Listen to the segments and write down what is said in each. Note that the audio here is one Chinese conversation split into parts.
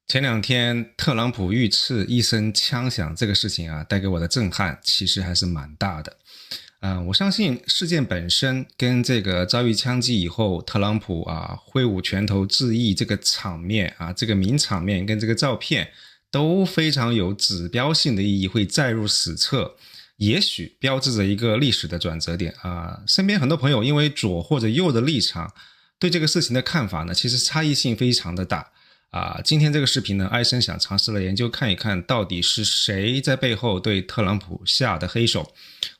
前两天特朗普遇刺一声枪响这个事情啊，带给我的震撼其实还是蛮大的。我相信事件本身跟这个遭遇枪击以后，特朗普挥舞拳头致意这个场面这个名场面跟这个照片都非常有指标性的意义，会载入史册，也许标志着一个历史的转折点身边很多朋友因为左或者右的立场，对这个事情的看法呢，其实差异性非常的大。今天这个视频呢，艾森想尝试来研究看一看，到底是谁在背后对特朗普下的黑手。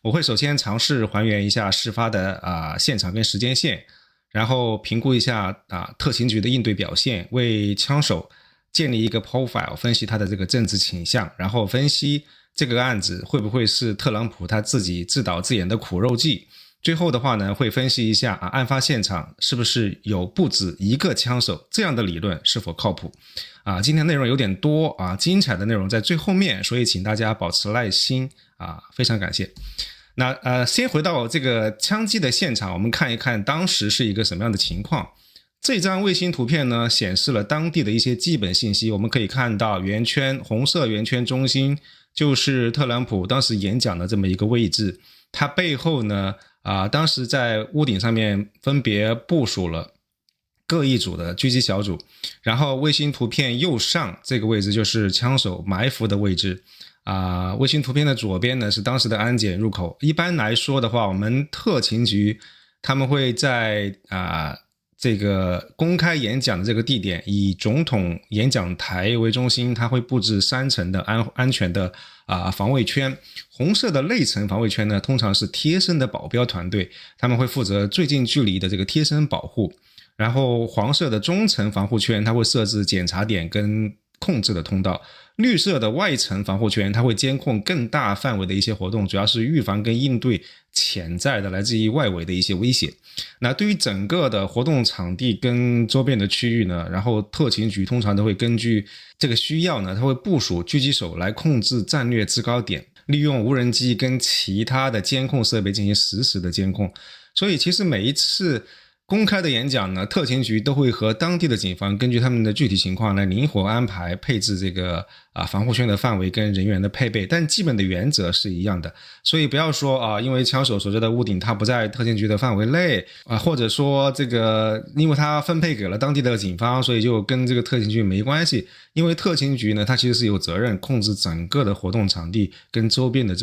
我会首先尝试还原一下事发的现场跟时间线，然后评估一下特勤局的应对表现，为枪手建立一个 profile， 分析他的这个政治倾向，然后分析这个案子会不会是特朗普他自己自导自演的苦肉计。最后的话呢，会分析一下案发现场是不是有不止一个枪手，这样的理论是否靠谱。今天内容有点多精彩的内容在最后面，所以请大家保持耐心非常感谢。那先回到这个枪击的现场，我们看一看当时是一个什么样的情况。这张卫星图片呢，显示了当地的一些基本信息。我们可以看到圆圈，红色圆圈中心就是特朗普当时演讲的这么一个位置，他背后呢当时在屋顶上面分别部署了各一组的狙击小组，然后卫星图片右上这个位置就是枪手埋伏的位置卫星图片的左边呢是当时的安检入口。一般来说的话，我们特勤局他们会在这个公开演讲的这个地点以总统演讲台为中心，它会布置3层的安全的防卫圈。红色的内层防卫圈呢，通常是贴身的保镖团队，他们会负责最近距离的这个贴身保护。然后黄色的中层防护圈，它会设置检查点跟控制的通道。绿色的外层防护圈，它会监控更大范围的一些活动，主要是预防跟应对潜在的来自于外围的一些威胁。那对于整个的活动场地跟周边的区域呢，然后特勤局通常都会根据这个需要呢，它会部署狙击手来控制战略制高点，利用无人机跟其他的监控设备进行实时的监控。所以其实每一次公开的演讲呢，特勤局都会和当地的警方根据他们的具体情况来灵活安排配置这个防护圈的范围跟人员的配备，但基本的原则是一样的。所以不要说因为枪手所在的屋顶它不在特勤局的范围内或者说这个因为它分配给了当地的警方，所以就跟这个特勤局没关系。因为特勤局呢，它其实是有责任控制整个的活动场地跟周边的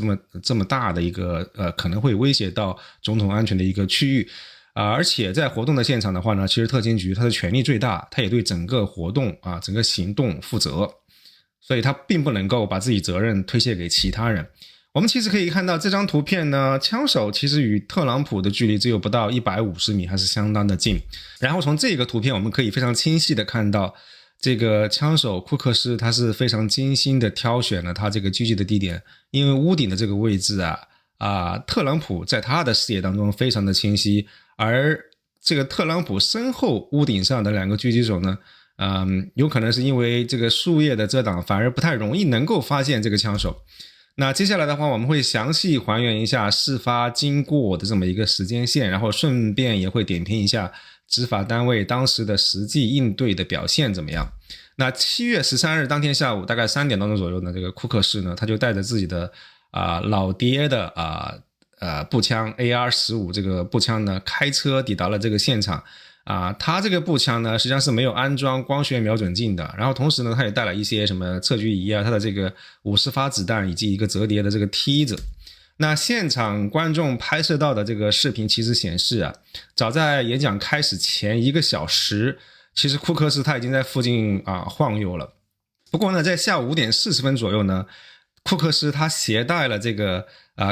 这么大的一个可能会威胁到总统安全的一个区域。而且在活动的现场的话呢，其实特勤局它的权力最大，它也对整个活动整个行动负责，所以它并不能够把自己责任推卸给其他人。我们其实可以看到这张图片呢，枪手其实与特朗普的距离只有不到150米，还是相当的近。然后从这个图片我们可以非常清晰的看到，这个枪手库克斯他是非常精心的挑选了他这个狙击的地点，因为屋顶的这个位置特朗普在他的视野当中非常的清晰，而这个特朗普身后屋顶上的2个狙击手呢，有可能是因为这个树叶的遮挡，反而不太容易能够发现这个枪手。那接下来的话，我们会详细还原一下事发经过的这么一个时间线，然后顺便也会点评一下执法单位当时的实际应对的表现怎么样。那7月13日当天下午大概3点多钟左右呢，这个库克斯呢，他就带着自己的老爹的步枪 AR-15 这个步枪呢，开车抵达了这个现场他这个步枪呢实际上是没有安装光学瞄准镜的，然后同时呢他也带了一些什么测距仪他的这个50发子弹以及一个折叠的这个梯子。那现场观众拍摄到的这个视频其实显示早在演讲开始前1个小时，其实库克斯他已经在附近晃悠了。不过呢，在下午5点40分左右呢，库克斯他携带了这个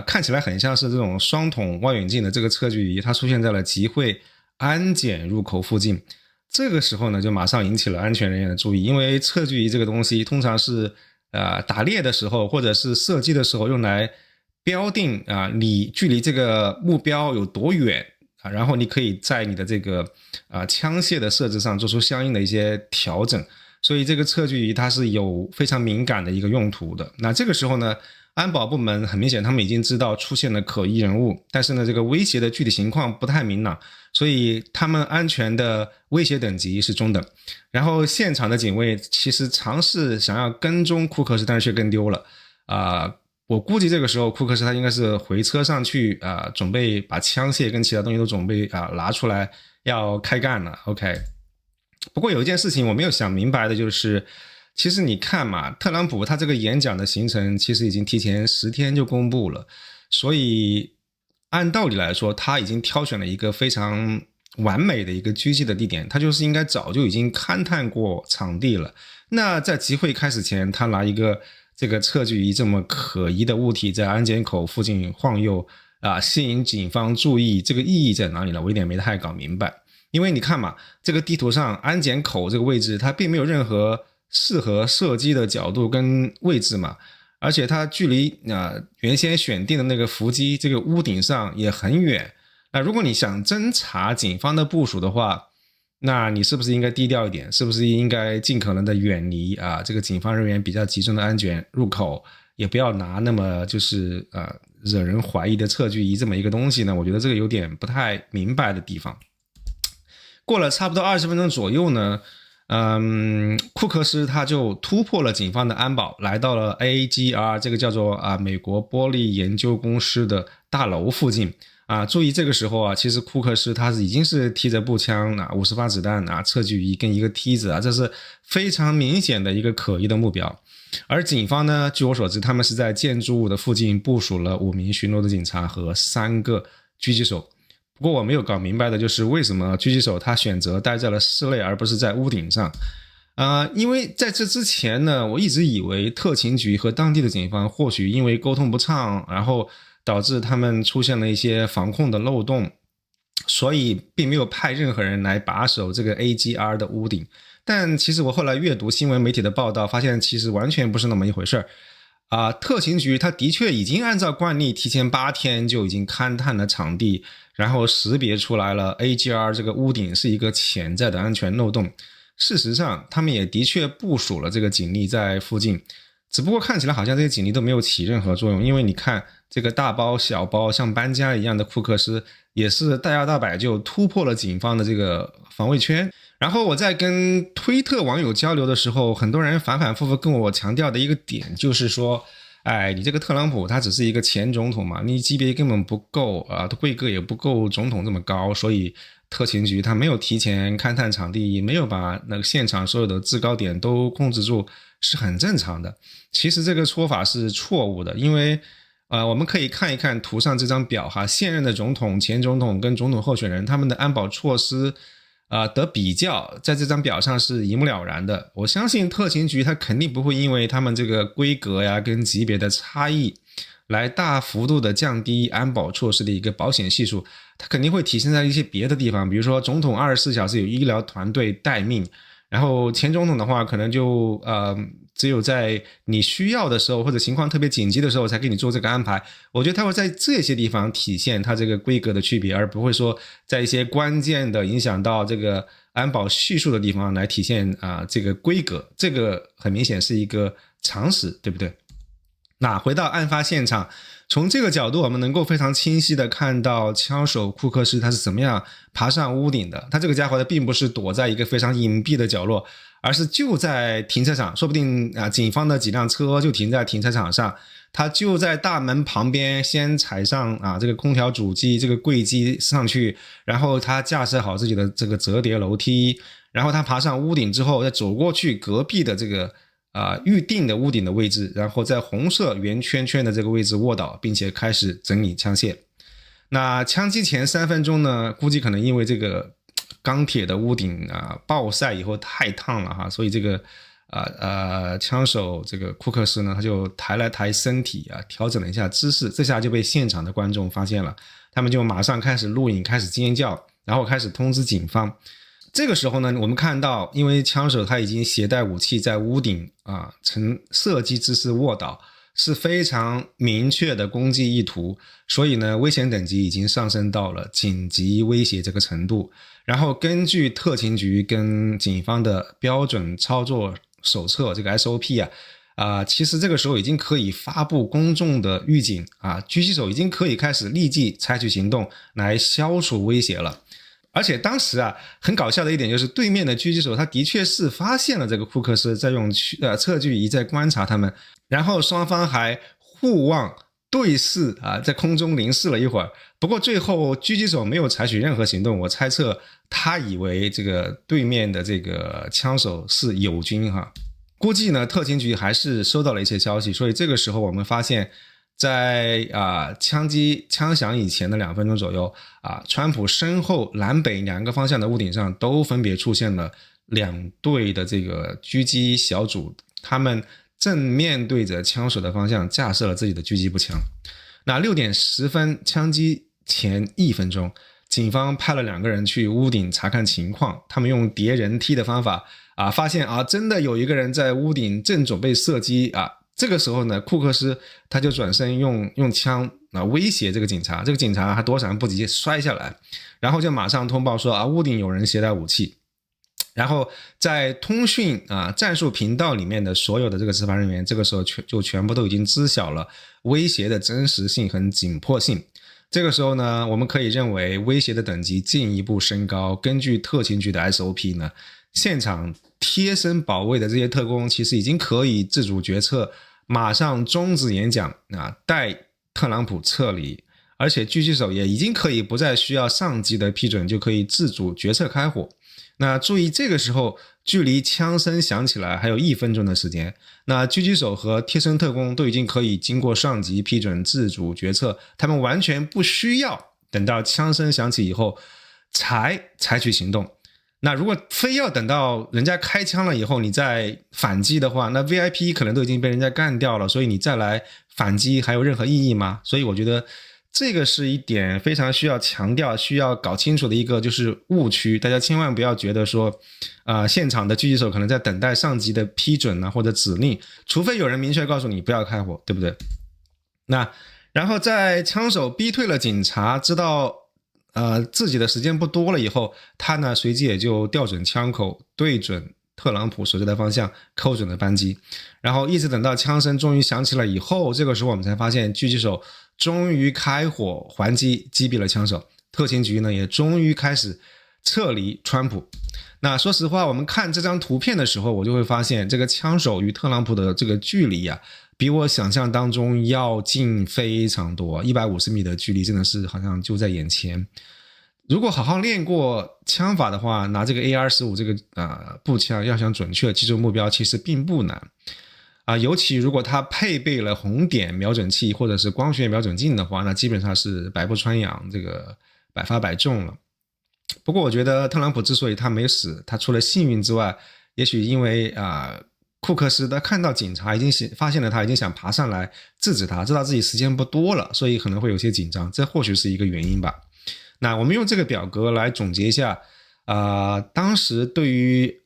看起来很像是这种双筒望远镜的这个测距仪，他出现在了集会安检入口附近。这个时候呢，就马上引起了安全人员的注意，因为测距仪这个东西通常是打猎的时候或者是射击的时候用来标定你距离这个目标有多远然后你可以在你的这个枪械的设置上做出相应的一些调整。所以这个测距仪它是有非常敏感的一个用途的。那这个时候呢，安保部门很明显他们已经知道出现了可疑人物，但是呢这个威胁的具体情况不太明朗，所以他们安全的威胁等级是中等。然后现场的警卫其实尝试想要跟踪库克斯，但是却跟丢了我估计这个时候库克斯他应该是回车上去准备把枪械跟其他东西都准备拿出来要开干了。 OK， 不过有一件事情我没有想明白的就是，其实你看嘛，特朗普他这个演讲的行程其实已经提前10天就公布了，所以按道理来说他已经挑选了一个非常完美的一个狙击的地点，他就是应该早就已经勘探过场地了。那在集会开始前他拿一个这个测距仪这么可疑的物体在安检口附近晃悠吸引警方注意，这个意义在哪里呢？我一点没太搞明白。因为你看嘛，这个地图上安检口这个位置它并没有任何适合射击的角度跟位置嘛，而且它距离原先选定的那个伏击这个屋顶上也很远。那如果你想侦查警方的部署的话，那你是不是应该低调一点？是不是应该尽可能的远离这个警方人员比较集中的安检入口，也不要拿那么就是惹人怀疑的测距仪这么一个东西呢？我觉得这个有点不太明白的地方。过了差不多20分钟左右呢，库克斯他就突破了警方的安保，来到了 AGR 这个叫做美国玻璃研究公司的大楼附近。注意这个时候其实库克斯他已经是提着步枪50发子弹测距仪跟一个梯子这是非常明显的一个可疑的目标。而警方呢，据我所知他们是在建筑物的附近部署了5名巡逻的警察和3个狙击手。不过我没有搞明白的就是为什么狙击手他选择待在了室内而不是在屋顶上。因为在这之前呢，我一直以为特勤局和当地的警方或许因为沟通不畅，然后导致他们出现了一些防控的漏洞，所以并没有派任何人来把守这个 AGR 的屋顶。但其实我后来阅读新闻媒体的报道，发现其实完全不是那么一回事特勤局他的确已经按照惯例提前8天就已经勘探了场地，然后识别出来了 AGR 这个屋顶是一个潜在的安全漏洞。事实上他们也的确部署了这个警力在附近，只不过看起来好像这些警力都没有起任何作用。因为你看这个大包小包像搬家一样的库克斯也是大摇大摆就突破了警方的这个防卫圈。然后我在跟推特网友交流的时候，很多人反反复复跟我强调的一个点就是说，你这个特朗普他只是一个前总统嘛，你级别根本不够规格也不够总统这么高，所以特勤局他没有提前勘探场地，没有把那个现场所有的制高点都控制住，是很正常的。其实这个说法是错误的，因为我们可以看一看图上这张表现任的总统、前总统跟总统候选人他们的安保措施的比较，在这张表上是一目了然的。我相信特勤局他肯定不会因为他们这个规格跟级别的差异来大幅度的降低安保措施的一个保险系数，它肯定会体现在一些别的地方。比如说总统24小时有医疗团队待命，然后前总统的话可能就只有在你需要的时候或者情况特别紧急的时候才给你做这个安排。我觉得他会在这些地方体现他这个规格的区别，而不会说在一些关键的影响到这个安保系数的地方来体现这个规格。这个很明显是一个常识，对不对？那回到案发现场，从这个角度我们能够非常清晰的看到枪手库克斯他是怎么样爬上屋顶的。他这个家伙他并不是躲在一个非常隐蔽的角落，而是就在停车场，说不定警方的几辆车就停在停车场上，他就在大门旁边先踩上这个空调主机这个柜机上去，然后他架设好自己的这个折叠楼梯，然后他爬上屋顶之后再走过去隔壁的这个预定的屋顶的位置，然后在红色圆圈圈的这个位置卧倒，并且开始整理枪械。那枪击前3分钟呢，估计可能因为这个钢铁的屋顶暴晒以后太烫了所以这个枪手这个库克斯呢，他就抬了抬身体调整了一下姿势，这下就被现场的观众发现了，他们就马上开始录影，开始尖叫，然后开始通知警方。这个时候呢，我们看到因为枪手他已经携带武器在屋顶呈射击姿势卧倒，是非常明确的攻击意图，所以呢，危险等级已经上升到了紧急威胁这个程度。然后根据特勤局跟警方的标准操作手册这个 SOP 其实这个时候已经可以发布公众的预警狙击手已经可以开始立即采取行动来消除威胁了。而且当时很搞笑的一点就是对面的狙击手他的确是发现了这个库克斯在用测距仪在观察他们，然后双方还互望对视在空中凝视了一会儿。不过最后狙击手没有采取任何行动，我猜测他以为这个对面的这个枪手是友军估计呢特勤局还是收到了一些消息，所以这个时候我们发现在枪响以前的2分钟左右川普身后南北2个方向的屋顶上都分别出现了2队的这个狙击小组，他们正面对着枪手的方向架设了自己的狙击步枪。那6点10分枪击前1分钟，警方派了2个人去屋顶查看情况，他们用叠人梯的方法发现真的有一个人在屋顶正准备射击这个时候呢，库克斯他就转身用枪威胁这个警察，这个警察他躲闪不及摔下来，然后就马上通报说屋顶有人携带武器。然后在通讯战术频道里面的所有的这个执法人员这个时候就全部都已经知晓了威胁的真实性和紧迫性。这个时候呢，我们可以认为威胁的等级进一步升高。根据特勤局的 SOP 呢，现场贴身保卫的这些特工其实已经可以自主决策，马上终止演讲带特朗普撤离，而且狙击手也已经可以不再需要上级的批准就可以自主决策开火。那注意这个时候距离枪声响起来还有1分钟的时间，那狙击手和贴身特工都已经可以经过上级批准自主决策，他们完全不需要等到枪声响起以后才采取行动。那如果非要等到人家开枪了以后你再反击的话，那 VIP 可能都已经被人家干掉了，所以你再来反击还有任何意义吗？所以我觉得这个是一点非常需要强调需要搞清楚的一个就是误区，大家千万不要觉得说现场的狙击手可能在等待上级的批准或者指令，除非有人明确告诉你不要开火，对不对？那然后在枪手逼退了警察，知道自己的时间不多了以后，他呢随即也就调准枪口对准特朗普所在的方向扣准了扳机，然后一直等到枪声终于响起了以后，这个时候我们才发现狙击手终于开火还击击毙了枪手，特勤局呢也终于开始撤离川普。那说实话我们看这张图片的时候，我就会发现这个枪手与特朗普的这个距离比我想象当中要近非常多，150米的距离真的是好像就在眼前。如果好好练过枪法的话，拿这个 AR-15 这个步枪要想准确击中目标其实并不难尤其如果它配备了红点瞄准器或者是光学瞄准镜的话，那基本上是百步穿杨，这个百发百中了。不过我觉得特朗普之所以他没死，他除了幸运之外，也许因为库克斯他看到警察已经发现了他，已经想爬上来制止他，知道自己时间不多了，所以可能会有些紧张，这或许是一个原因吧。那我们用这个表格来总结一下当时对于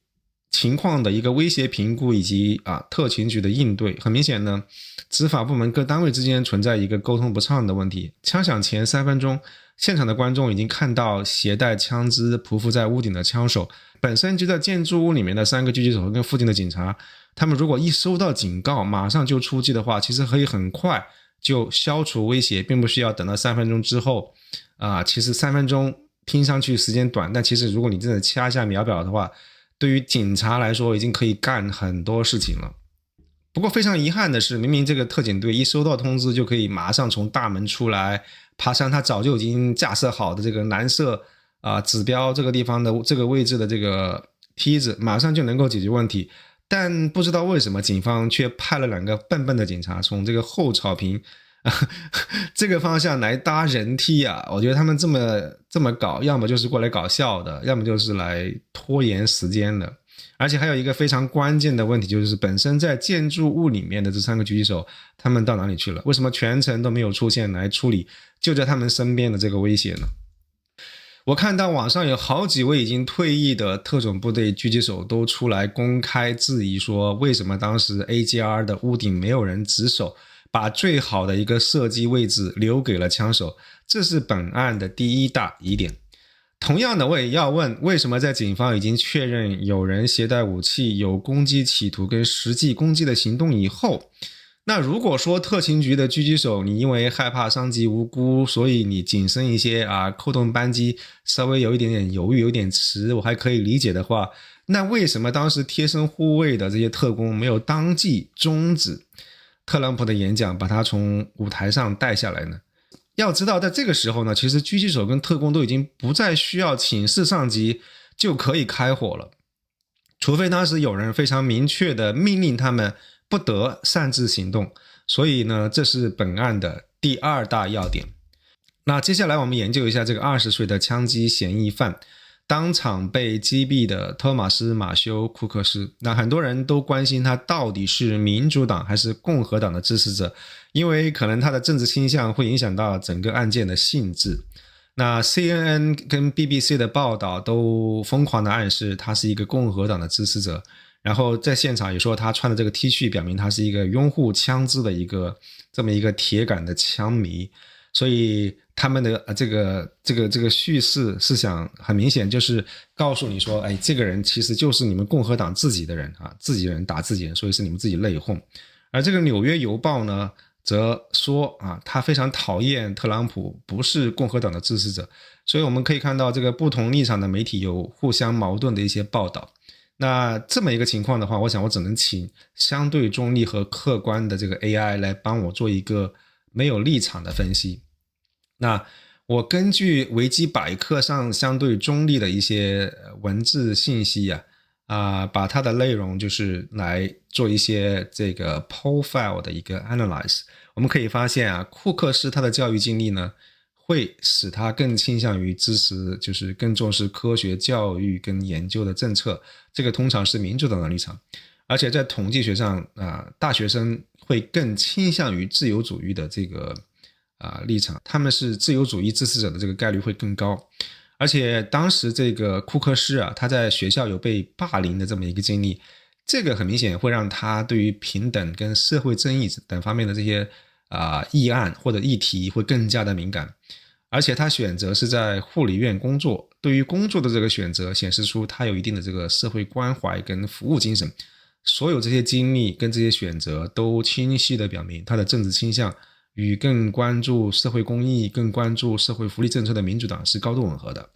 情况的一个威胁评估以及特勤局的应对。很明显呢，执法部门各单位之间存在一个沟通不畅的问题。枪响前3分钟，现场的观众已经看到携带枪支匍匐在屋顶的枪手，本身就在建筑物里面的3个狙击手跟附近的警察，他们如果一收到警告马上就出击的话，其实可以很快就消除威胁，并不需要等到3分钟之后其实3分钟听上去时间短，但其实如果你真的掐一下秒表的话，对于警察来说已经可以干很多事情了。不过非常遗憾的是，明明这个特警队一收到通知就可以马上从大门出来，爬上他早就已经架设好的这个蓝色指标这个地方的这个位置的这个梯子，马上就能够解决问题。但不知道为什么警方却派了2个笨笨的警察从这个后草坪这个方向来搭人梯我觉得他们这么搞，要么就是过来搞笑的，要么就是来拖延时间的。而且还有一个非常关键的问题，就是本身在建筑物里面的这3个狙击手他们到哪里去了？为什么全程都没有出现来处理就在他们身边的这个威胁呢？我看到网上有好几位已经退役的特种部队狙击手都出来公开质疑说，为什么当时 AGR 的屋顶没有人值守，把最好的一个射击位置留给了枪手，这是本案的第一大疑点。同样的，我也要问，为什么在警方已经确认有人携带武器、有攻击企图跟实际攻击的行动以后，那如果说特勤局的狙击手你因为害怕伤及无辜，所以你谨慎一些扣动扳机，稍微有一点点犹豫，有点迟，我还可以理解的话，那为什么当时贴身护卫的这些特工没有当即终止特朗普的演讲，把他从舞台上带下来呢？要知道在这个时候呢，其实狙击手跟特工都已经不再需要请示上级就可以开火了，除非当时有人非常明确的命令他们不得擅自行动。所以呢，这是本案的第二大要点。那接下来我们研究一下这个20岁的枪击嫌疑犯，当场被击毙的托马斯·马修·库克斯。那很多人都关心他到底是民主党还是共和党的支持者，因为可能他的政治倾向会影响到整个案件的性质。那 CNN 跟 BBC 的报道都疯狂的暗示他是一个共和党的支持者，然后在现场也说他穿的这个 T 恤表明他是一个拥护枪支的这么一个铁杆的枪迷。所以他们的这个叙事思想很明显，就是告诉你说，这个人其实就是你们共和党自己的人自己人打自己人，所以是你们自己内讧。而这个纽约邮报呢则说他非常讨厌特朗普，不是共和党的支持者。所以我们可以看到这个不同立场的媒体有互相矛盾的一些报道。那这么一个情况的话，我想我只能请相对中立和客观的这个 AI 来帮我做一个没有立场的分析。那我根据维基百科上相对中立的一些文字信息把它的内容就是来做一些这个 profile 的一个 analyze。 我们可以发现库克斯他的教育经历呢会使他更倾向于支持就是更重视科学教育跟研究的政策，这个通常是民主党的立场。而且在统计学上大学生会更倾向于自由主义的这个立场，他们是自由主义支持者的这个概率会更高。而且当时这个库克斯他在学校有被霸凌的这么一个经历，这个很明显会让他对于平等跟社会正义等方面的这些议案或者议题会更加的敏感。而且他选择是在护理院工作，对于工作的这个选择显示出他有一定的这个社会关怀跟服务精神。所有这些经历跟这些选择都清晰的表明他的政治倾向与更关注社会公益、更关注社会福利政策的民主党是高度吻合的。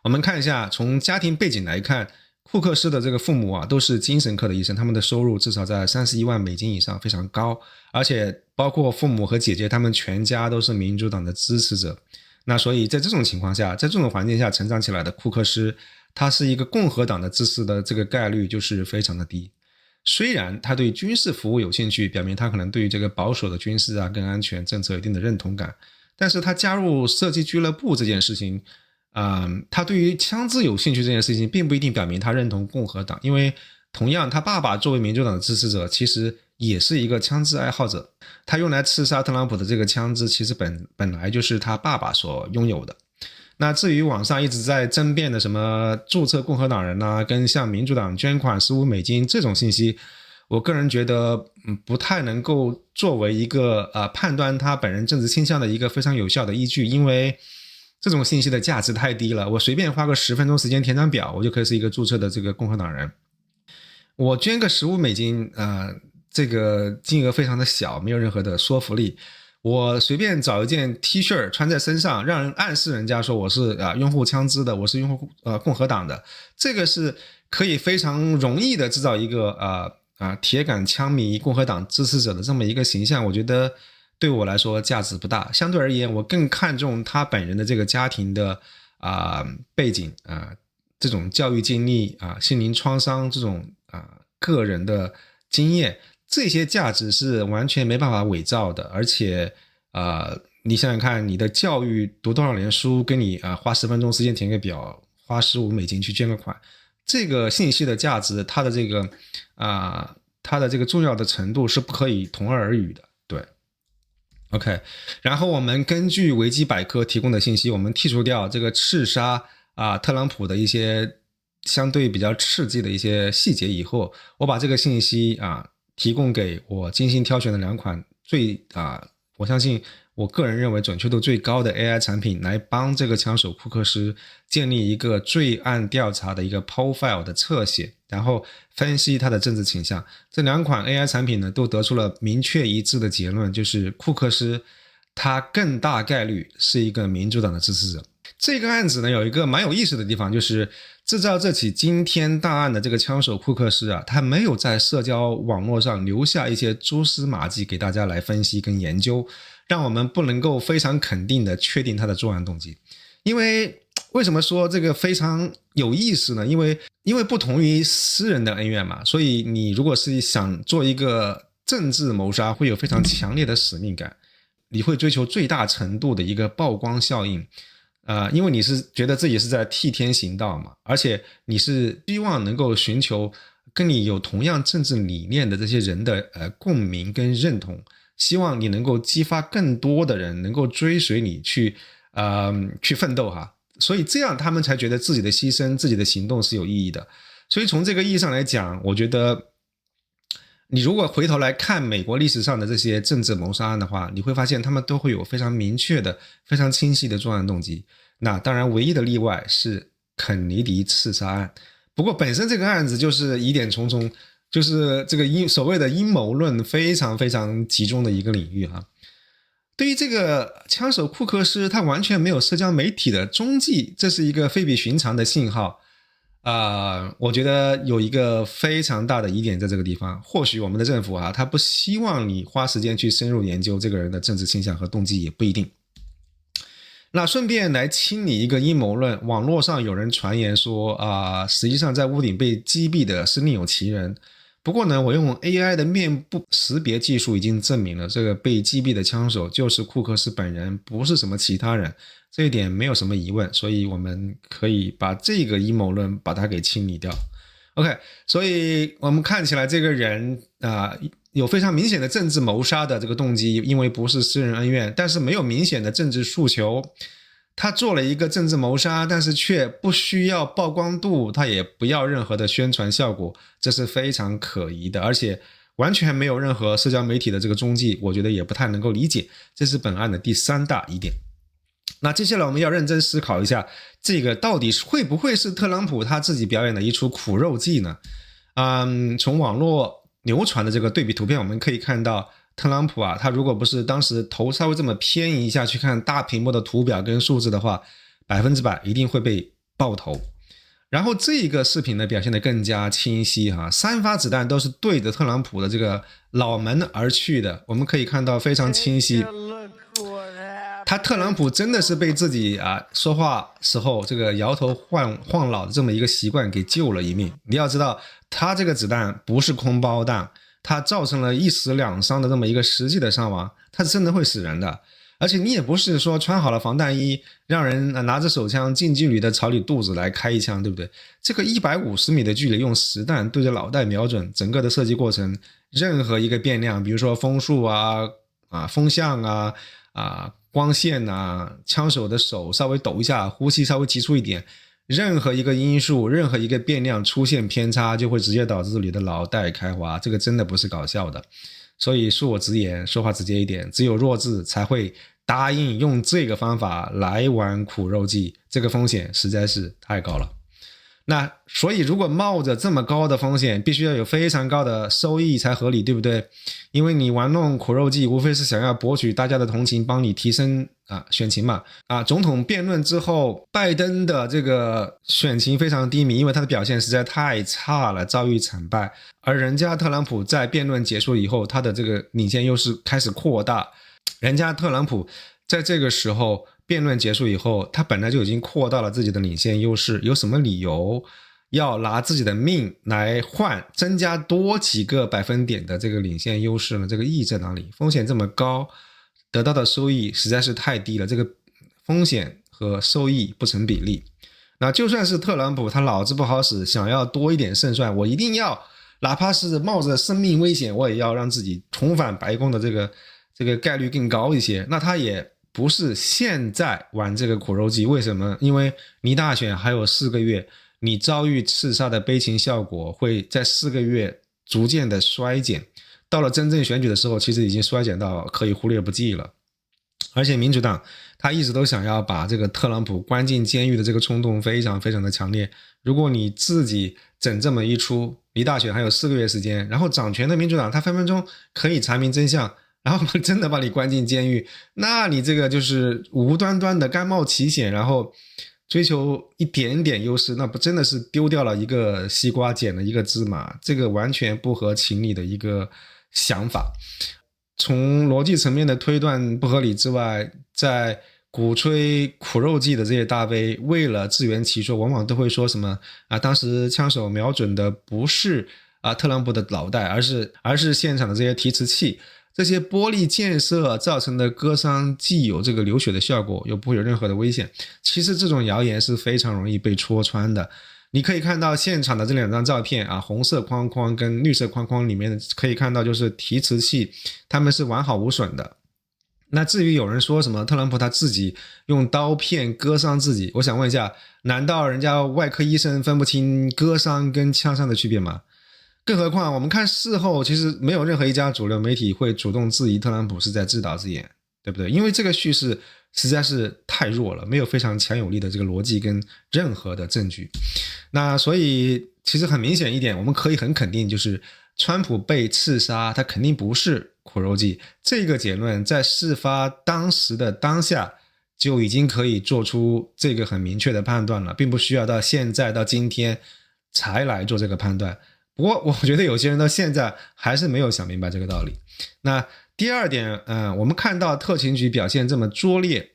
我们看一下，从家庭背景来看，库克斯的这个父母都是精神科的医生，他们的收入至少在31万美金以上，非常高。而且包括父母和姐姐，他们全家都是民主党的支持者。那所以在这种情况下，在这种环境下成长起来的库克斯，他是一个共和党的支持的这个概率就是非常的低。虽然他对军事服务有兴趣，表明他可能对于这个保守的军事跟安全政策有一定的认同感，但是他加入射击俱乐部这件事情他对于枪支有兴趣这件事情并不一定表明他认同共和党。因为同样他爸爸作为民主党的支持者其实也是一个枪支爱好者，他用来刺杀特朗普的这个枪支其实本来就是他爸爸所拥有的。那至于网上一直在争辩的什么注册共和党人跟向民主党捐款15美金这种信息，我个人觉得不太能够作为一个判断他本人政治倾向的一个非常有效的依据。因为这种信息的价值太低了，我随便花个10分钟时间填张表，我就可以是一个注册的这个共和党人。我捐个15美金这个金额非常的小，没有任何的说服力。我随便找一件 T 恤穿在身上，让人暗示人家说我是拥护枪支的，我是拥护共和党的，这个是可以非常容易的制造一个铁杆枪迷共和党支持者的这么一个形象。我觉得对我来说价值不大。相对而言，我更看重他本人的这个家庭的背景这种教育经历心灵创伤这种个人的经验，这些价值是完全没办法伪造的。而且你想想看，你的教育读多少年书，跟你花10分钟时间填个表，花15美金去捐个款，这个信息的价值，它的这个重要的程度是不可以同日而语的。对 OK， 然后我们根据维基百科提供的信息，我们剔除掉这个刺杀特朗普的一些相对比较刺激的一些细节以后，我把这个信息提供给我精心挑选的2款我相信我个人认为准确度最高的 AI 产品来帮这个枪手库克斯建立一个罪案调查的一个 profile 的侧写，然后分析他的政治倾向。这2款 AI 产品呢都得出了明确一致的结论，就是库克斯他更大概率是一个民主党的支持者。这个案子呢有一个蛮有意思的地方，就是制造这起惊天大案的这个枪手库克斯他没有在社交网络上留下一些蛛丝马迹给大家来分析跟研究，让我们不能够非常肯定的确定他的作案动机。为什么说这个非常有意思呢？因为不同于私人的恩怨嘛，所以你如果是想做一个政治谋杀，会有非常强烈的使命感，你会追求最大程度的一个曝光效应。因为你是觉得自己是在替天行道嘛，而且你是希望能够寻求跟你有同样政治理念的这些人的共鸣跟认同，希望你能够激发更多的人能够追随你去奋斗哈，所以这样他们才觉得自己的牺牲自己的行动是有意义的。所以从这个意义上来讲，我觉得你如果回头来看美国历史上的这些政治谋杀案的话，你会发现他们都会有非常明确的非常清晰的作案动机。那当然唯一的例外是肯尼迪刺杀案，不过本身这个案子就是疑点重重，就是这个所谓的阴谋论非常非常集中的一个领域哈。对于这个枪手库克斯他完全没有社交媒体的踪迹，这是一个非比寻常的信号。我觉得有一个非常大的疑点在这个地方，或许我们的政府他不希望你花时间去深入研究这个人的政治倾向和动机，也不一定。那顺便来清理一个阴谋论，网络上有人传言说实际上在屋顶被击毙的是另有其人。不过呢，我用 AI 的面部识别技术已经证明了这个被击毙的枪手就是库克斯本人，不是什么其他人，这一点没有什么疑问，所以我们可以把这个阴谋论把它给清理掉。OK， 所以我们看起来这个人有非常明显的政治谋杀的这个动机，因为不是私人恩怨，但是没有明显的政治诉求。他做了一个政治谋杀，但是却不需要曝光度，他也不要任何的宣传效果，这是非常可疑的，而且完全没有任何社交媒体的这个踪迹，我觉得也不太能够理解，这是本案的第3大疑点。那接下来我们要认真思考一下，这个到底会不会是特朗普他自己表演的一出苦肉计呢？从网络流传的这个对比图片我们可以看到，特朗普他如果不是当时头稍微这么偏移一下去看大屏幕的图表跟数字的话，100%一定会被爆头。然后这个视频呢表现得更加清晰3发子弹都是对着特朗普的这个脑门而去的，我们可以看到非常清晰。特朗普真的是被自己说话时候这个摇头晃脑的这么一个习惯给救了一命。你要知道，他这个子弹不是空包弹，他造成了1死2伤的这么一个实际的伤亡，他是真的会死人的。而且你也不是说穿好了防弹衣，让人拿着手枪近距离的朝你肚子来开一枪，对不对？这个150米的距离用实弹对着脑袋瞄准，整个的设计过程，任何一个变量，比如说风速风向光线枪手的手稍微抖一下，呼吸稍微急促一点，任何一个因素，任何一个变量出现偏差，就会直接导致你的脑袋开花，这个真的不是搞笑的。所以恕我直言，说话直接一点，只有弱智才会答应用这个方法来玩苦肉计，这个风险实在是太高了。那所以如果冒着这么高的风险，必须要有非常高的收益才合理，对不对？因为你玩弄苦肉计无非是想要博取大家的同情，帮你提升选情嘛。总统辩论之后，拜登的这个选情非常低迷，因为他的表现实在太差了，遭遇惨败。而人家特朗普在辩论结束以后，他的这个领先优势开始扩大。人家特朗普在这个时候辩论结束以后，他本来就已经扩大了自己的领先优势，有什么理由要拿自己的命来换增加多几个百分点的这个领先优势呢？这个意义在哪里？风险这么高，得到的收益实在是太低了，这个风险和收益不成比例。那就算是特朗普他脑子不好使，想要多一点胜算，我一定要哪怕是冒着生命危险，我也要让自己重返白宫的这个概率更高一些，那他也不是现在玩这个苦肉计。为什么？因为离大选还有4个月，你遭遇刺杀的悲情效果会在4个月逐渐的衰减，到了真正选举的时候，其实已经衰减到可以忽略不计了。而且民主党他一直都想要把这个特朗普关进监狱的这个冲动非常非常的强烈。如果你自己整这么一出，离大选还有4个月时间，然后掌权的民主党他分分钟可以查明真相，然后真的把你关进监狱，那你这个就是无端端的甘冒其险，然后追求一点点优势，那不真的是丢掉了一个西瓜捡了一个芝麻，这个完全不合情理的一个想法。从逻辑层面的推断不合理之外，在鼓吹苦肉计的这些大 V 为了自圆其说，往往都会说什么当时枪手瞄准的不是特朗普的脑袋，而是现场的这些提词器，这些玻璃溅射造成的割伤既有这个流血的效果，又不会有任何的危险。其实这种谣言是非常容易被戳穿的。你可以看到现场的这2张照片红色框框跟绿色框框里面可以看到就是提词器，他们是完好无损的。那至于有人说什么特朗普他自己用刀片割伤自己，我想问一下，难道人家外科医生分不清割伤跟枪伤的区别吗？更何况我们看事后，其实没有任何一家主流媒体会主动质疑特朗普是在自导自演，对不对？因为这个叙事实在是太弱了，没有非常强有力的这个逻辑跟任何的证据。那所以其实很明显一点，我们可以很肯定，就是川普被刺杀他肯定不是苦肉计，这个结论在事发当时的当下就已经可以做出这个很明确的判断了，并不需要到现在到今天才来做这个判断。不过我觉得有些人到现在还是没有想明白这个道理。那第二点我们看到特勤局表现这么拙劣，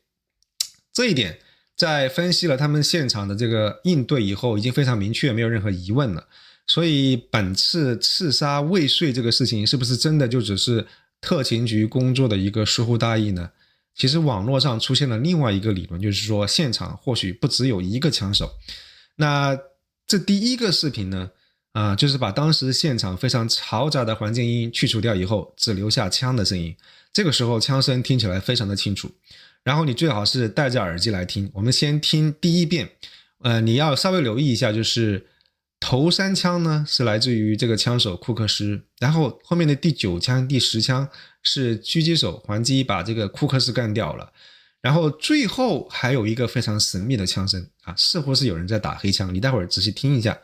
这一点在分析了他们现场的这个应对以后已经非常明确，没有任何疑问了。所以本次刺杀未遂这个事情是不是真的就只是特勤局工作的一个疏忽大意呢？其实网络上出现了另外一个理论，就是说现场或许不只有一个枪手。那这第一个视频呢就是把当时现场非常嘈杂的环境音去除掉以后，只留下枪的声音。这个时候枪声听起来非常的清楚，然后你最好是戴着耳机来听。我们先听第一遍你要稍微留意一下，就是头3枪呢是来自于这个枪手库克斯，然后后面的第9枪第10枪是狙击手还击把这个库克斯干掉了，然后最后还有一个非常神秘的枪声似乎是有人在打黑枪，你待会儿仔细听一下。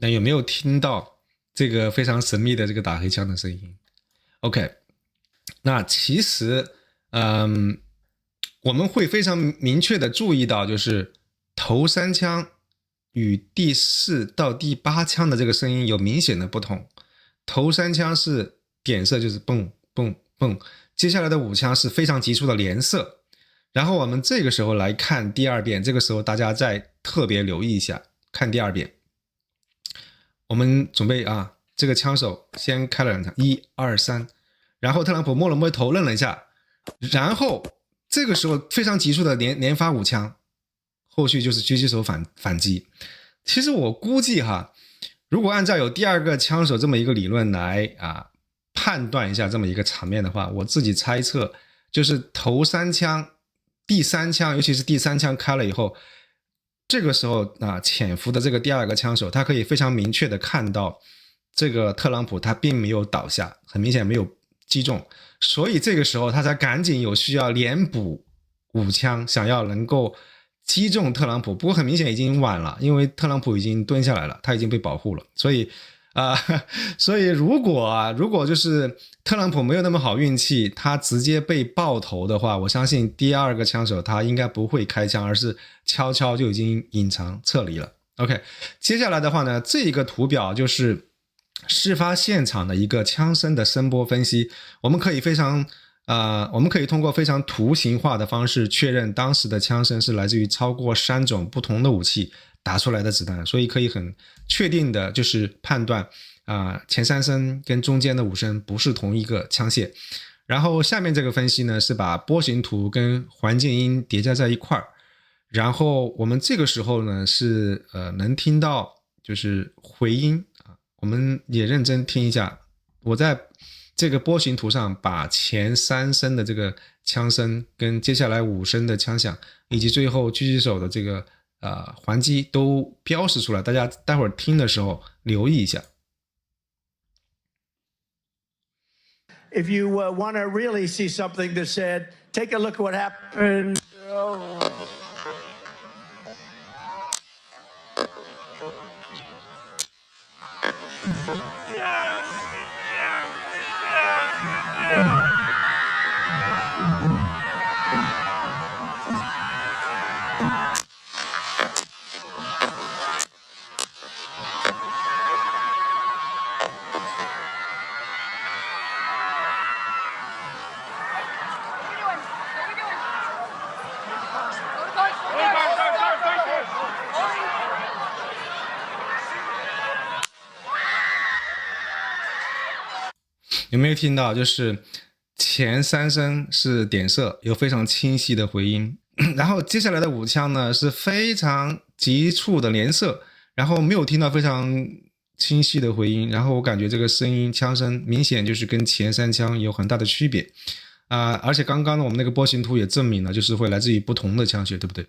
那有没有听到这个非常神秘的这个打黑枪的声音 ？OK， 那其实我们会非常明确的注意到，就是头3枪与第4到第8枪的这个声音有明显的不同。头3枪是点射，就是蹦蹦蹦，接下来的5枪是非常急促的连射。然后我们这个时候来看第2遍，这个时候大家再特别留意一下，看第2遍。我们准备这个枪手先开了2枪，1、2、3，然后特朗普摸了摸头，愣了一下，然后这个时候非常急速的连发5枪，后续就是狙击手反击。其实我估计如果按照有第2个枪手这么一个理论来判断一下这么一个场面的话，我自己猜测就是头3枪第3枪，尤其是第3枪开了以后，这个时候潜伏的这个第2个枪手他可以非常明确的看到这个特朗普他并没有倒下，很明显没有击中，所以这个时候他才赶紧有需要连补5枪，想要能够击中特朗普。不过很明显已经晚了，因为特朗普已经蹲下来了，他已经被保护了。所以如果就是特朗普没有那么好运气，他直接被爆头的话，我相信第2个枪手他应该不会开枪，而是悄悄就已经隐藏撤离了。OK， 接下来的话呢，这个图表就是事发现场的一个枪声的声波分析。我们可以通过非常图形化的方式确认当时的枪声是来自于超过3种不同的武器打出来的子弹，所以可以很确定的就是判断前3声跟中间的5声不是同一个枪械。然后下面这个分析呢是把波形图跟环境音叠加在一块儿，然后我们这个时候呢是能听到就是回音啊，我们也认真听一下，我在这个波形图上把前3声的这个枪声跟接下来5声的枪响以及最后狙击手的这个还击都标示出来，大家待会儿听的时候留意一下。If you want to really see something that's said, take a look at what happened.有没有听到就是前3声是点射，有非常清晰的回音，然后接下来的5枪呢是非常急促的连射，然后没有听到非常清晰的回音，然后我感觉这个声音枪声明显就是跟前3枪有很大的区别而且刚刚呢我们那个波形图也证明了就是会来自于不同的枪械，对不对？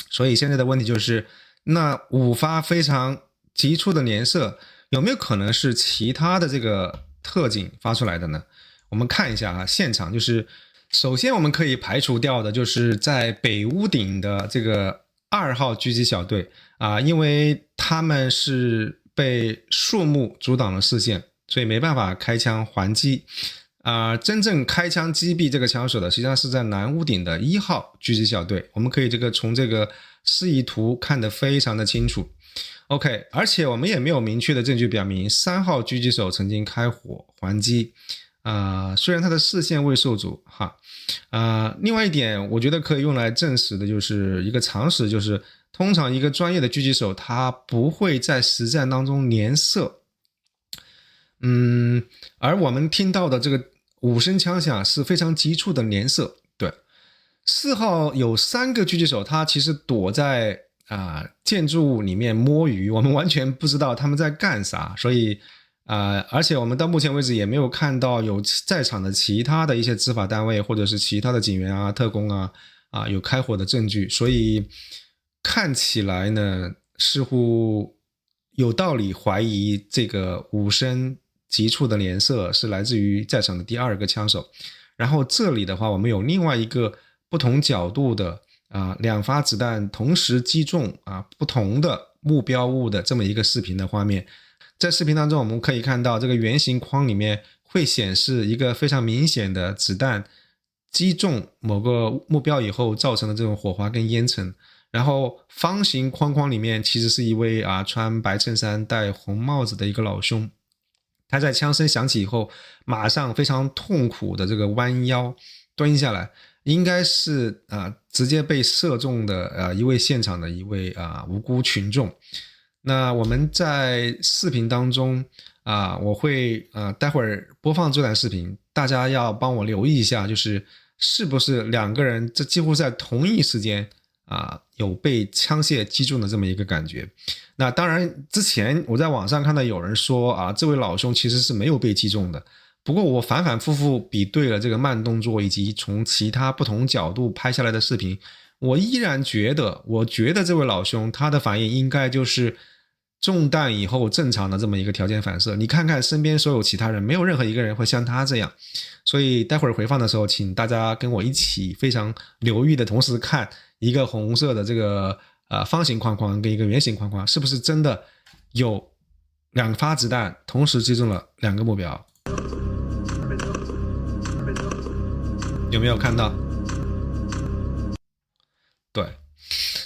所以现在的问题就是那5发非常急促的连射有没有可能是其他的这个特警发出来的呢？我们看一下现场就是首先我们可以排除掉的就是在北屋顶的这个2号狙击小队因为他们是被树木阻挡了视线，所以没办法开枪还击真正开枪击毙这个枪手的实际上是在南屋顶的1号狙击小队，我们可以从这个示意图看得非常的清楚。OK， 而且我们也没有明确的证据表明3号狙击手曾经开火还击虽然他的视线未受阻另外一点我觉得可以用来证实的就是一个常识，就是通常一个专业的狙击手他不会在实战当中连射而我们听到的这个5声枪响是非常急促的连射。对，4号有3个狙击手他其实躲在建筑物里面摸鱼，我们完全不知道他们在干啥，所以而且我们到目前为止也没有看到有在场的其他的一些执法单位或者是其他的警员特工有开火的证据，所以看起来呢似乎有道理怀疑这个5声急促的连射是来自于在场的第2个枪手。然后这里的话我们有另外一个不同角度的2发子弹同时击中不同的目标物的这么一个视频的画面。在视频当中我们可以看到这个圆形框里面会显示一个非常明显的子弹击中某个目标以后造成的这种火花跟烟尘，然后方形框里面其实是一位穿白衬衫戴红帽子的一个老兄，他在枪声响起以后马上非常痛苦的这个弯腰蹲下来，应该是直接被射中的一位现场的一位无辜群众。那我们在视频当中我会待会儿播放这段视频，大家要帮我留意一下，就是是不是2个人这几乎在同一时间有被枪械击中的这么一个感觉。那当然之前我在网上看到有人说这位老兄其实是没有被击中的，不过我反反复复比对了这个慢动作以及从其他不同角度拍下来的视频，我依然觉得这位老兄他的反应应该就是中弹以后正常的这么一个条件反射，你看看身边所有其他人没有任何一个人会像他这样。所以待会儿回放的时候请大家跟我一起非常留意的同时看一个红色的这个方形框框跟一个圆形框框是不是真的有2发子弹同时击中了2个目标，有没有看到？对，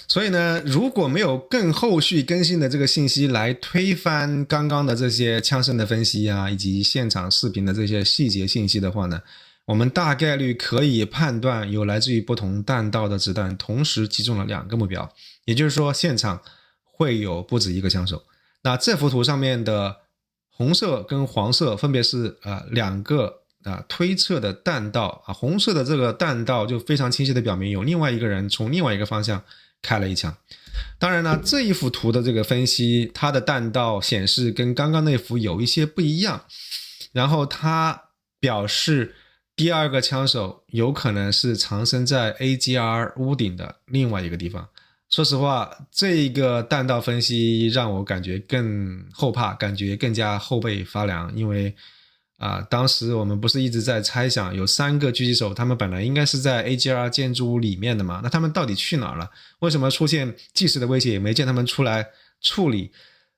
所以呢如果没有更后续更新的这个信息来推翻刚刚的这些枪声的分析以及现场视频的这些细节信息的话呢，我们大概率可以判断有来自于不同弹道的子弹同时击中了2个目标，也就是说现场会有不止一个枪手。那这幅图上面的红色跟黄色分别是2个推测的弹道红色的这个弹道就非常清晰的表明有另外一个人从另外一个方向开了一枪。当然呢，这一幅图的这个分析，它的弹道显示跟刚刚那幅有一些不一样，然后它表示第二个枪手有可能是藏身在 AGR 屋顶的另外一个地方。说实话，这一个弹道分析让我感觉更后怕，感觉更加后背发凉，因为当时我们不是一直在猜想有3个狙击手，他们本来应该是在 AGR 建筑物里面的嘛，那他们到底去哪儿了？为什么出现即时的威胁也没见他们出来处理？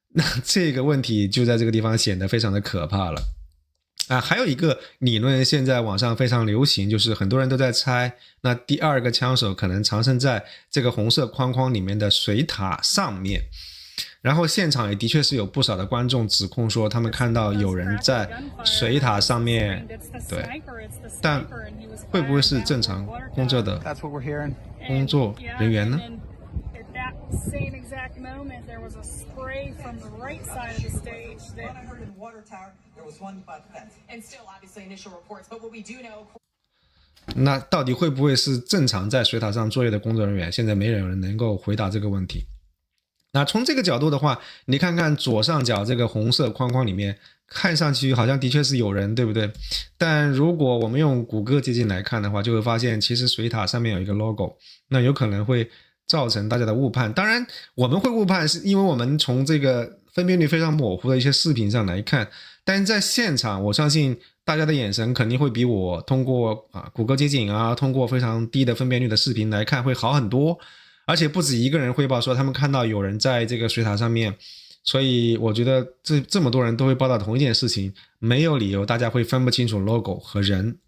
那这个问题就在这个地方显得非常的可怕了。还有一个理论现在网上非常流行，就是很多人都在猜，那第二个枪手可能藏身在这个红色框框里面的水塔上面。然后现场也的确是有不少的观众指控说他们看到有人在水塔上面，对，但会不会是正常工作的工作人员呢？Same exact moment, there was a spray from the right side of the stage. That I heard in the water tower, there was one by the fence. And still, obviously, initial reports. But what we do know. 那到底会不会是正常在水塔上作业的工作人员？现在没有人能够回答这个问题。那从这个角度的话，你看看左上角这个红色框框里面，看上去好像的确是有人，对不对？但如果我们用谷歌接近来看的话，就会发现其实水塔上面有一个 logo， 那有可能会造成大家的误判。当然我们会误判是因为我们从这个分辨率非常模糊的一些视频上来看，但是在现场我相信大家的眼神肯定会比我通过谷歌街景通过非常低的分辨率的视频来看会好很多，而且不止一个人汇报说他们看到有人在这个水塔上面，所以我觉得这么多人都会报道同一件事情，没有理由大家会分不清楚 logo 和人。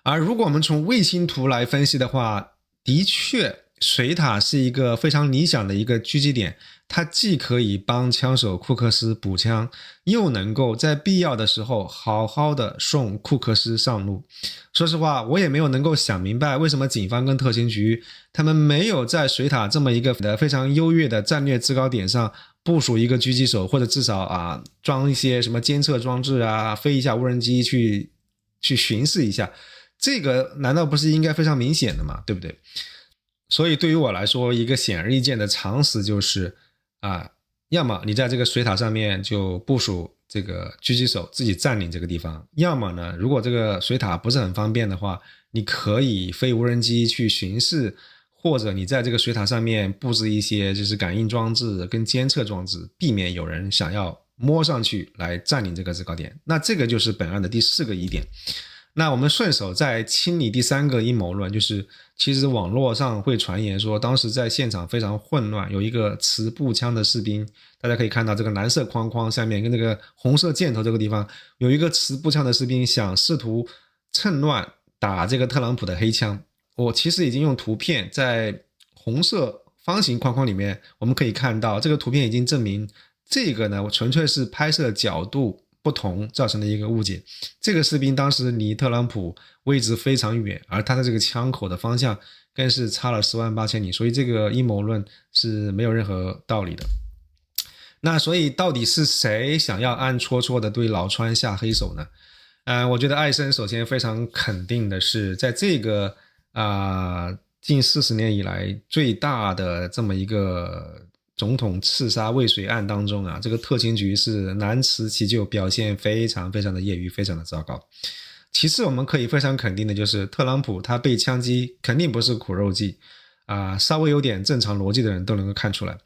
而如果我们从卫星图来分析的话，的确水塔是一个非常理想的一个狙击点，它既可以帮枪手库克斯补枪，又能够在必要的时候好好的送库克斯上路。说实话，我也没有能够想明白为什么警方跟特勤局他们没有在水塔这么一个非常优越的战略制高点上部署一个狙击手，或者至少装一些什么监测装置飞一下无人机去巡视一下，这个难道不是应该非常明显的吗？对不对？所以对于我来说，一个显而易见的常识就是要么你在这个水塔上面就部署这个狙击手自己占领这个地方，要么呢，如果这个水塔不是很方便的话，你可以飞无人机去巡视，或者你在这个水塔上面布置一些就是感应装置跟监测装置，避免有人想要摸上去来占领这个制高点。那这个就是本案的第4个疑点。那我们顺手再清理第3个阴谋论，就是其实网络上会传言说当时在现场非常混乱，有一个持步枪的士兵，大家可以看到这个蓝色框框下面跟这个红色箭头这个地方有一个持步枪的士兵想试图趁乱打这个特朗普的黑枪。我其实已经用图片在红色方形框框里面，我们可以看到这个图片已经证明这个呢纯粹是拍摄角度不同造成的一个误解。这个士兵当时离特朗普位置非常远，而他的这个枪口的方向更是差了10万8千里，所以这个阴谋论是没有任何道理的。那所以到底是谁想要暗戳戳的对老川下黑手呢？我觉得艾森首先非常肯定的是，在这个近40年以来最大的这么一个总统刺杀未遂案当中这个特勤局是难辞其咎，表现非常非常的业余，非常的糟糕。其次我们可以非常肯定的就是特朗普他被枪击肯定不是苦肉计稍微有点正常逻辑的人都能够看出来。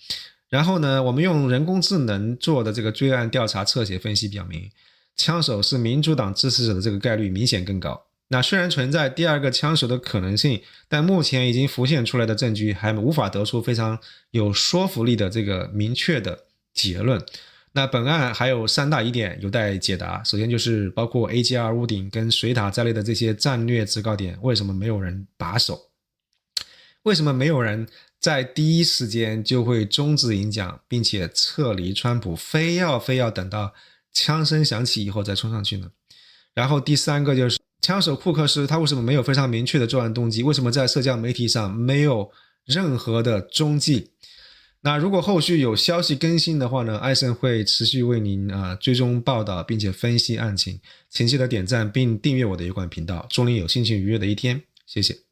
然后呢，我们用人工智能做的这个罪案调查侧写分析表明，枪手是民主党支持者的这个概率明显更高。那虽然存在第2个枪手的可能性，但目前已经浮现出来的证据还无法得出非常有说服力的这个明确的结论。那本案还有3大疑点有待解答，首先就是包括 AGR 屋顶跟水塔在内的这些战略制高点为什么没有人把守，为什么没有人在第一时间就会终止演讲并且撤离川普，非要等到枪声响起以后再冲上去呢？然后第3个就是枪手库克斯他为什么没有非常明确的作案动机，为什么在社交媒体上没有任何的踪迹？那如果后续有消息更新的话呢，艾森会持续为您追踪报道并且分析案情，请记得点赞并订阅我的油管频道，祝您有心情愉悦的一天，谢谢。